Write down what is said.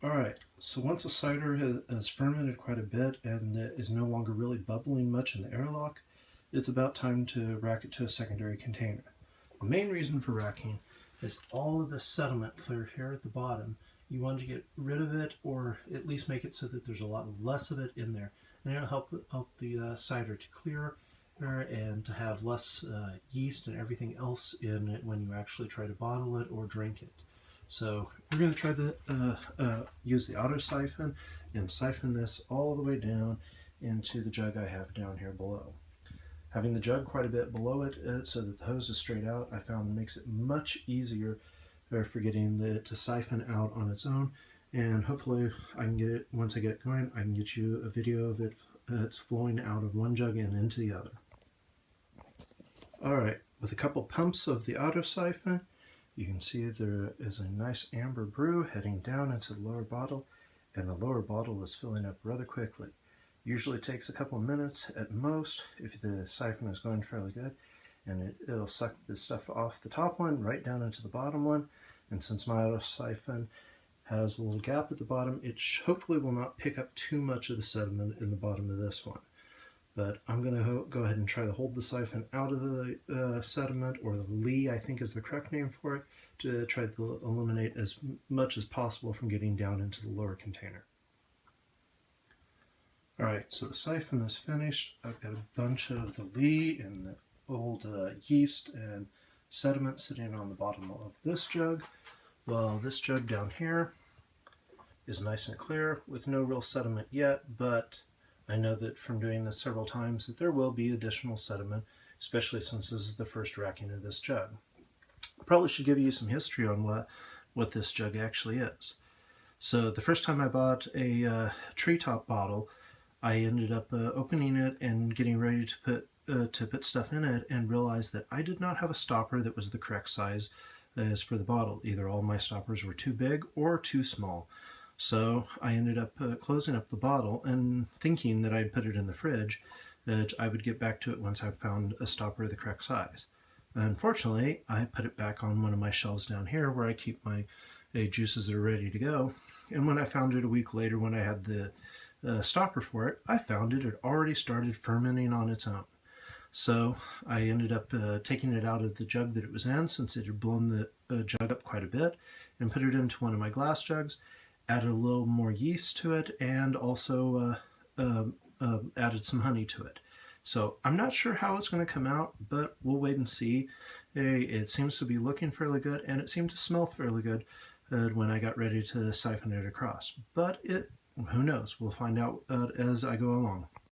Alright, so once the cider has fermented quite a bit and is no longer really bubbling much in the airlock, it's about time to rack it to a secondary container. The main reason for racking is all of the sediment clear here at the bottom. You want to get rid of it, or at least make it so that there's a lot less of it in there. And it'll help the cider to clear and to have less yeast and everything else in it when you actually try to bottle it or drink it. So we're going to try to use the auto-siphon and siphon this all the way down into the jug I have down here below. Having the jug quite a bit below it so that the hose is straight out, I found makes it much easier for getting it to siphon out on its own. And hopefully I can get it, once I get it going, I can get you a video of it flowing out of one jug and into the other. Alright, with a couple pumps of the auto-siphon, you can see there is a nice amber brew heading down into the lower bottle, and the lower bottle is filling up rather quickly. Usually takes a couple of minutes at most if the siphon is going fairly good, and it'll suck the stuff off the top one right down into the bottom one. And since my auto-siphon has a little gap at the bottom, it hopefully will not pick up too much of the sediment in the bottom of this one. But I'm going to go ahead and try to hold the siphon out of the sediment, or the lee I think is the correct name for it, to try to eliminate as much as possible from getting down into the lower container. Alright, so the siphon is finished. I've got a bunch of the lee and the old yeast and sediment sitting on the bottom of this jug, while this jug down here is nice and clear with no real sediment yet, but I know that from doing this several times that there will be additional sediment, especially since this is the first racking of this jug. Probably should give you some history on what this jug actually is. So the first time I bought a treetop bottle, I ended up opening it and getting ready to put stuff in it, and realized that I did not have a stopper that was the correct size as for the bottle. Either all my stoppers were too big or too small. So I ended up closing up the bottle and thinking that I'd put it in the fridge, that I would get back to it once I found a stopper the correct size. Unfortunately, I put it back on one of my shelves down here where I keep my juices that are ready to go. And when I found it a week later, when I had the stopper for it, I found it had already started fermenting on its own. So I ended up taking it out of the jug that it was in, since it had blown the jug up quite a bit, and put it into one of my glass jugs, added a little more yeast to it, and also added some honey to it. So I'm not sure how it's going to come out, but we'll wait and see. It seems to be looking fairly good, and it seemed to smell fairly good when I got ready to siphon it across. But who knows? We'll find out as I go along.